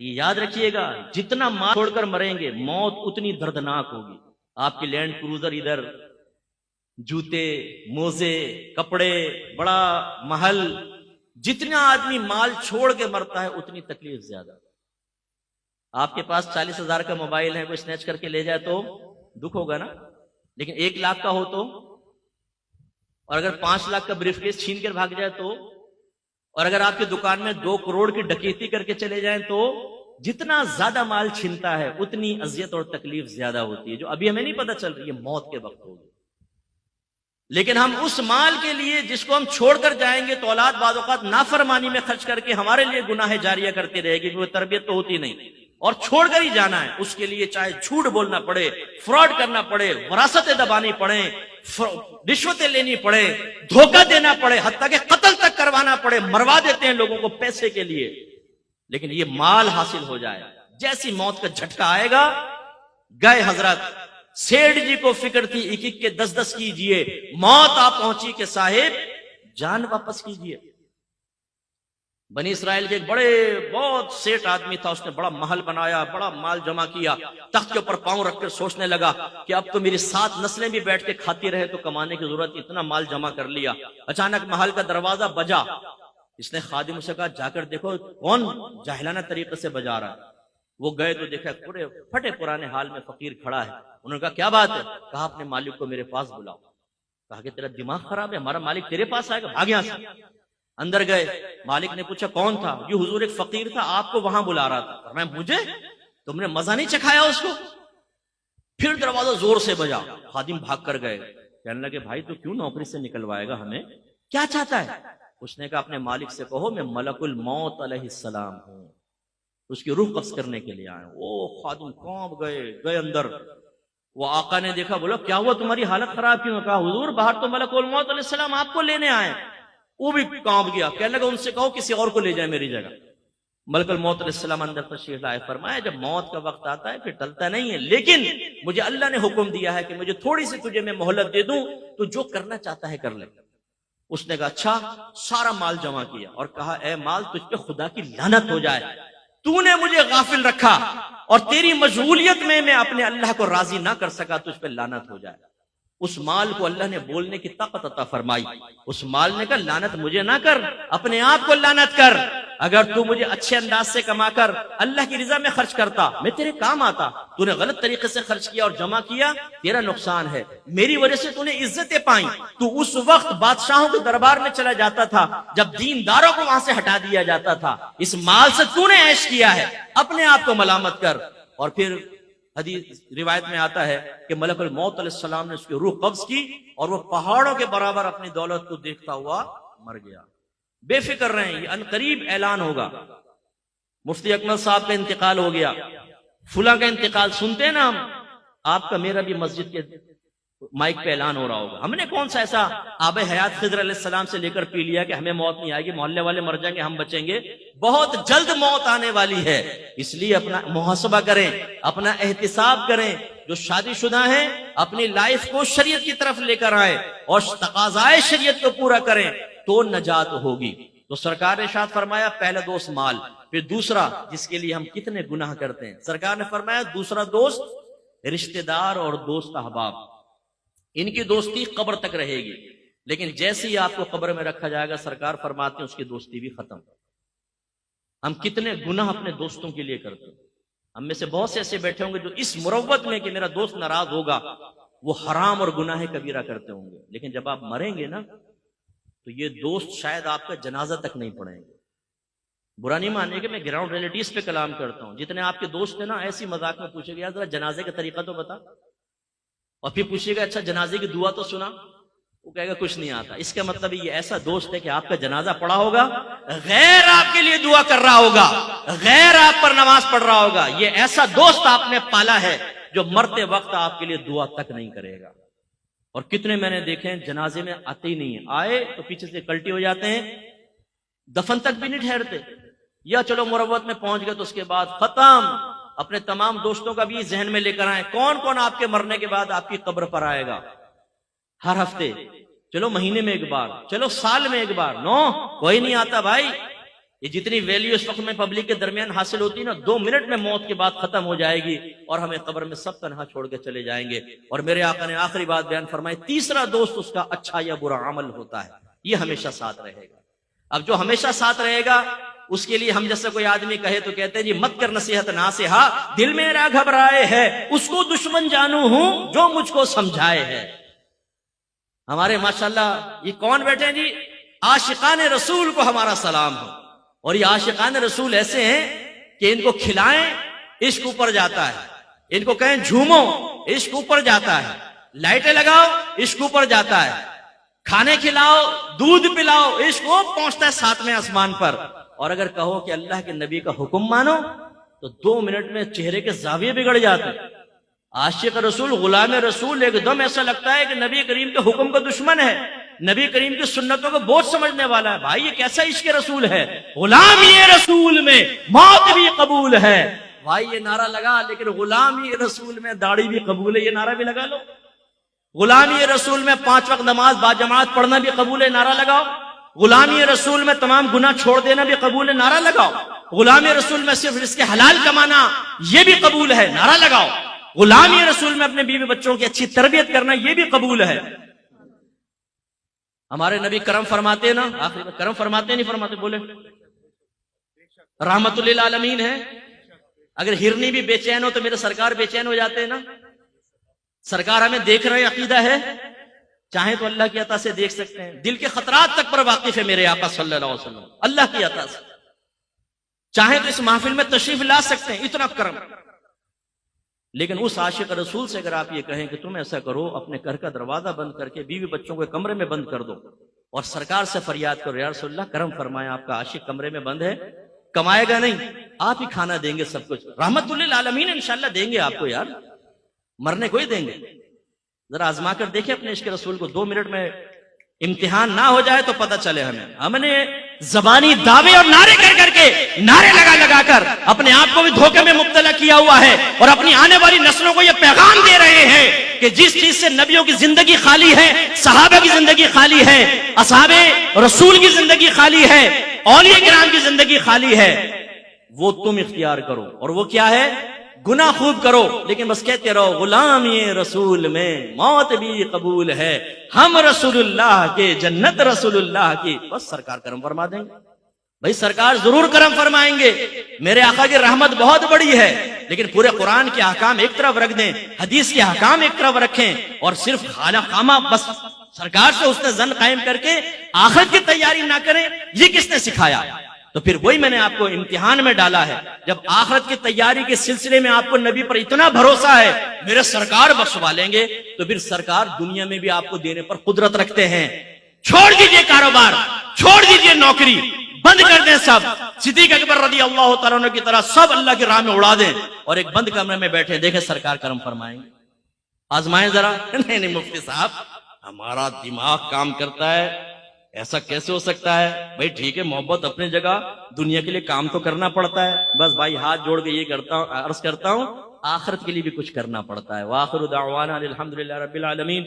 یہ یاد رکھیے گا، جتنا مال چھوڑ کر مریں گے موت اتنی دردناک ہوگی. آپ کی لینڈ کروزر ادھر، جوتے، موزے، کپڑے، بڑا محل، جتنا آدمی مال چھوڑ کے مرتا ہے اتنی تکلیف زیادہ. آپ کے پاس 40,000 کا موبائل ہے، کوئی سنیچ کر کے لے جائے تو دکھ ہوگا نا، لیکن 1 لاکھ کا ہو تو، اور اگر 5 لاکھ کا بریف کیس چھین کر بھاگ جائے تو، اور اگر آپ کی دکان میں 2 کروڑ کی ڈکیتی کر کے چلے جائیں تو، جتنا زیادہ مال چھنتا ہے اتنی اذیت اور تکلیف زیادہ ہوتی ہے، جو ابھی ہمیں نہیں پتہ چل رہی ہے، موت کے وقت ہوگی. لیکن ہم اس مال کے لیے جس کو ہم چھوڑ کر جائیں گے تو اولاد بعض اوقات نافرمانی میں خرچ کر کے ہمارے لیے گناہ جاریہ کرتی رہے گی، وہ تربیت تو ہوتی نہیں، اور چھوڑ کر ہی جانا ہے. اس کے لیے چاہے جھوٹ بولنا پڑے، فراڈ کرنا پڑے، وراثتیں دبانی پڑے، رشوتیں لینی پڑے، دھوکہ دینا پڑے، حتیٰ کہ قتل تک کروانا پڑے. مروا دیتے ہیں لوگوں کو پیسے کے لیے، لیکن یہ مال حاصل ہو جائے. جیسی موت کا جھٹکا آئے گا، گئے حضرت. سیٹھ جی کو فکر تھی 1-1 کے 10-10 کیجئے، موت آ پہنچی کہ صاحب جان واپس کیجئے. بنی اسرائیل کے ایک بہت سیٹ آدمی تھا، اس نے بڑا محل بنایا، بڑا مال جمع کیا، تخت کے اوپر پاؤں رکھ کر سوچنے لگا کہ اب تو میری 7 نسلیں بھی بیٹھ کے کھاتی رہے تو کمانے کی ضرورت، اتنا مال جمع کر لیا. اچانک محل کا دروازہ بجا. اس نے خادم سے کہا جا کر دیکھو کون جاہلانہ طریقے سے بجا رہا ہے. وہ گئے تو دیکھا پورے پھٹے پرانے حال میں فقیر کھڑا ہے. انہوں نے کہا کیا بات ہے؟ کہا اپنے مالک کو میرے پاس بلاؤ. کہا کہ تیرا دماغ خراب ہے، ہمارا مالک تیرے پاس آئے گا، بھاگ یہاں سے. اندر گئے، مالک نے پوچھا کون تھا؟ یہ حضور ایک فقیر تھا، آپ کو وہاں بلا رہا تھا. فرمایا مجھے؟ تم نے مزہ نہیں چکھایا اس کو؟ پھر دروازہ زور سے بجا. خادم بھاگ کر گئے، کہنے لگے بھائی تو کیوں نوکری سے نکلوائے گا ہمیں؟ کیا چاہتا ہے؟ اس نے کہا اپنے مالک سے کہو میں ملک الموت علیہ السلام ہوں، اس کی روح قبض کرنے کے لیے آئے. وہ خادم کانپ گئے اندر. وہ آقا نے دیکھا، بولا کیا ہوا تمہاری حالت خراب کیوں؟ کہا حضور باہر تو ملک الموت علیہ السلام آپ کو لینے آئے. وہ بھی کانپ گیا، کہنے لگا ان سے کہو کسی اور کو لے جائے میری جگہ. ملک الموت علیہ السلام اندر تشریف لائے. فرمایا جب موت کا وقت آتا ہے پھر ٹلتا نہیں ہے، لیکن مجھے اللہ نے حکم دیا ہے کہ مجھے تھوڑی سی تجھے میں مہلت دے دوں، تو جو کرنا چاہتا ہے کر لے. اس نے کہا اچھا. سارا مال جمع کیا اور کہا اے مال تجھ پہ خدا کی لعنت ہو جائے، تو نے مجھے غافل رکھا اور تیری مشغولیت میں اپنے اللہ کو راضی نہ کر سکا، تجھ پہ لعنت ہو جائے. اس مال کو اللہ نے بولنے کی طاقت عطا فرمائی. اس مال نے کہا لعنت مجھے نہ کر، اپنے آپ کو لعنت کر. اگر تو مجھے اچھے انداز سے کما کر اللہ کی رضا میں خرچ کرتا، میں تیرے کام آتا. تو نے غلط طریقے سے خرچ کیا اور جمع کیا، تیرا نقصان ہے. میری وجہ سے تو نے عزتیں پائیں. تو اس وقت بادشاہوں کے دربار میں چلا جاتا تھا جب دینداروں کو وہاں سے ہٹا دیا جاتا تھا. اس مال سے تو نے عیش کیا ہے، اپنے آپ کو ملامت کر. اور پھر حدیث روایت میں آتا ہے کہ ملک الموت علیہ السلام نے اس کی روح قبض کی اور وہ پہاڑوں کے برابر اپنی دولت کو دیکھتا ہوا مر گیا. بے فکر رہیں، یہ عنقریب اعلان ہوگا. مفتی اکمل صاحب کا انتقال ہو گیا، فلاں کا انتقال سنتے ہیں نا ہم. آپ کا میرا بھی مسجد کے مائک پہ اعلان ہو رہا ہوگا. ہم نے کون سا ایسا آب حیات خضر علیہ السلام سے لے کر پی لیا کہ ہمیں موت نہیں آئے گی، محلے والے مر جائیں گے ہم بچیں گے؟ بہت جلد موت آنے والی ہے. اس لیے اپنا محاسبہ کریں، اپنا احتساب کریں. جو شادی شدہ ہیں اپنی لائف کو شریعت کی طرف لے کر آئیں اور تقاضائے شریعت کو پورا کریں تو نجات ہوگی. تو سرکار نے ارشاد فرمایا پہلا دوست مال، پھر دوسرا جس کے لیے ہم کتنے گناہ کرتے ہیں. سرکار نے فرمایا دوسرا دوست رشتہ دار اور دوست احباب، ان کی دوستی قبر تک رہے گی، لیکن جیسے ہی آپ کو قبر میں رکھا جائے گا سرکار فرماتے ہیں اس کی دوستی بھی ختم. ہم کتنے گناہ اپنے دوستوں کے لیے کرتے ہیں. ہم میں سے بہت سے ایسے بیٹھے ہوں گے جو اس مروت میں کہ میرا دوست ناراض ہوگا وہ حرام اور گناہ کبیرہ کرتے ہوں گے، لیکن جب آپ مریں گے نا تو یہ دوست شاید آپ کا جنازہ تک نہیں پڑھیں گے. برا نہیں مانیے کہ میں گراؤنڈ ریلیٹیز پہ کلام کرتا ہوں. جتنے آپ کے دوست ہیں نا ایسی مذاق میں پوچھے گا ذرا جنازے کا طریقہ تو بتا، اور پھر پوچھے گا اچھا جنازے کی دعا تو سنا، وہ کہے گا کچھ نہیں آتا. اس کا مطلب یہ ایسا دوست ہے کہ آپ کا جنازہ پڑھا ہوگا، غیر آپ کے لیے دعا کر رہا ہوگا، غیر آپ پر نماز پڑھ رہا ہوگا. یہ ایسا دوست آپ نے پالا ہے جو مرتے وقت آپ کے لیے دعا تک نہیں کرے گا. اور کتنے میں نے دیکھے ہیں جنازے میں آتے ہی نہیں ہیں، آئے تو پیچھے سے کلٹی ہو جاتے ہیں، دفن تک بھی نہیں ٹھہرتے. یا چلو مروت میں پہنچ گئے تو اس کے بعد ختم. اپنے تمام دوستوں کا بھی ذہن میں لے کر آئیں کون کون آپ کے مرنے کے بعد آپ کی قبر پر آئے گا. ہر ہفتے، چلو مہینے میں ایک بار، چلو سال میں ایک بار. نو کوئی نہیں آتا بھائی. یہ جتنی ویلیو اس وقت میں پبلک کے درمیان حاصل ہوتی ہے نا، 2 منٹ میں موت کے بعد ختم ہو جائے گی اور ہمیں قبر میں سب تنہا چھوڑ کے چلے جائیں گے۔ اور میرے آقا نے آخری بات بیان فرمائی، تیسرا دوست اس کا اچھا یا برا عمل ہوتا ہے، یہ ہمیشہ ساتھ رہے گا۔ اب جو ہمیشہ ساتھ رہے گا اس کے لیے ہم جیسا کوئی آدمی کہے تو کہتے ہیں جی مت کر نصیحت ناصحہ، دل میرا گھبرائے ہے، اس کو دشمن جانو ہوں جو مجھ کو سمجھائے ہے۔ ہمارے ماشاءاللہ یہ کون بیٹھے ہیں جی، عاشقان رسول کو ہمارا سلام ہو۔ اور یہ عاشقان رسول ایسے ہیں کہ ان کو کھلائیں عشق اوپر جاتا ہے، ان کو کہیں جھومو عشق اوپر جاتا ہے، لائٹیں لگاؤ عشق اوپر جاتا ہے، کھانے کھلاؤ دودھ پلاؤ عشق وہ پہنچتا ہے 7ویں آسمان پر۔ اور اگر کہو کہ اللہ کے نبی کا حکم مانو تو 2 منٹ میں چہرے کے زاویے بگڑ جاتے ہیں۔ عاشق رسول غلام رسول ایک دم ایسا لگتا ہے کہ نبی کریم کے حکم کا دشمن ہے، نبی کریم کی سنتوں کو بوجھ سمجھنے والا ہے۔ بھائی یہ کیسا عشق رسول ہے، غلامی رسول میں موت بھی قبول ہے۔ بھائی یہ نعرہ لگا، لیکن غلامی رسول میں داڑھی بھی قبول ہے، یہ نعرہ بھی لگا لو۔ غلامی رسول میں 5 وقت نماز باجماعت پڑھنا بھی قبول ہے، نعرہ لگاؤ۔ غلامی رسول میں تمام گناہ چھوڑ دینا بھی قبول ہے، نعرہ لگاؤ۔ غلامی رسول میں صرف رزق حلال کمانا یہ بھی قبول ہے، نعرہ لگاؤ۔ غلامی رسول میں اپنے بیوی بچوں کی اچھی تربیت کرنا یہ بھی قبول ہے۔ ہمارے نبی کرم فرماتے نا، آخری میں کرم فرماتے نہیں فرماتے بولے، رحمت للعالمین ہے۔ اگر ہرنی بھی بے چین ہو تو میرے سرکار بے چین ہو جاتے ہیں نا۔ سرکار ہمیں دیکھ رہے عقیدہ ہے، چاہیں تو اللہ کی عطا سے دیکھ سکتے ہیں، دل کے خطرات تک پر واقف ہے میرے آقا صلی اللہ علیہ وسلم، اللہ کی عطا سے چاہیں تو اس محفل میں تشریف لا سکتے ہیں، اتنا کرم۔ لیکن اس عاشق رسول سے اگر آپ یہ کہیں کہ تم ایسا کرو، اپنے گھر کا دروازہ بند کر کے بیوی بچوں کو کمرے میں بند کر دو اور سرکار سے فریاد کرو یا رسول اللہ کرم فرمائے، آپ کا عاشق کمرے میں بند ہے، کمائے گا نہیں، آپ ہی کھانا دیں گے، سب کچھ رحمت للعالمین انشاءاللہ دیں گے آپ کو، یار مرنے کو ہی دیں گے۔ ذرا آزما کر دیکھیں اپنے عشق رسول کو، 2 منٹ میں امتحان نہ ہو جائے تو پتہ چلے ہمیں۔ ہم نے زبانی دعوے اور نعرے کر کے، نعرے لگا کر اپنے آپ کو بھی دھوکے میں مبتلا کیا ہوا ہے، اور اپنی آنے والی نسلوں کو یہ پیغام دے رہے ہیں کہ جس چیز سے نبیوں کی زندگی خالی ہے، صحابہ کی زندگی خالی ہے، اصحاب رسول کی زندگی خالی ہے، اولیاء کرام کی زندگی خالی ہے، وہ تم اختیار کرو۔ اور وہ کیا ہے؟ گناہ خوب کرو لیکن بس کہتے رہو غلامی رسول میں موت بھی قبول ہے، ہم رسول اللہ کے جنت رسول اللہ کی، بس سرکار کرم فرما دیں گے۔ بھائی سرکار ضرور کرم فرمائیں گے، میرے آقا کی رحمت بہت بڑی ہے، لیکن پورے قرآن کے احکام ایک طرف رکھ دیں، حدیث کے احکام ایک طرف رکھیں، اور صرف خانہ خامہ بس سرکار سے اس نے ظن قائم کر کے آخرت کی تیاری نہ کریں، یہ کس نے سکھایا؟ تو پھر وہی میں نے آپ کو امتحان میں ڈالا ہے۔ جب آخرت کی تیاری کے سلسلے میں آپ کو نبی پر اتنا بھروسہ ہے، میرے سرکار بخشوا لیں گے، تو پھر سرکار دنیا میں بھی آپ کو دینے پر قدرت رکھتے ہیں۔ چھوڑ دیجئے کاروبار، چھوڑ دیجئے نوکری، بند کر دیں سب، صدیق اکبر رضی اللہ تعالیٰ عنہ کی طرح سب اللہ کی راہ میں اڑا دیں، اور ایک بند کمرے میں بیٹھے دیکھیں سرکار کرم فرمائیں گے۔ آزمائیں ذرا۔ نہیں مفتی صاحب ہمارا دماغ کام کرتا ہے، ایسا کیسے ہو سکتا ہے؟ بھائی ٹھیک ہے، محبت اپنی جگہ، دنیا کے لیے کام تو کرنا پڑتا ہے، بس بھائی ہاتھ جوڑ کے یہ عرض کرتا ہوں آخرت کے لیے بھی کچھ کرنا پڑتا ہے۔ وآخر دعوانا الحمدللہ رب العالمین۔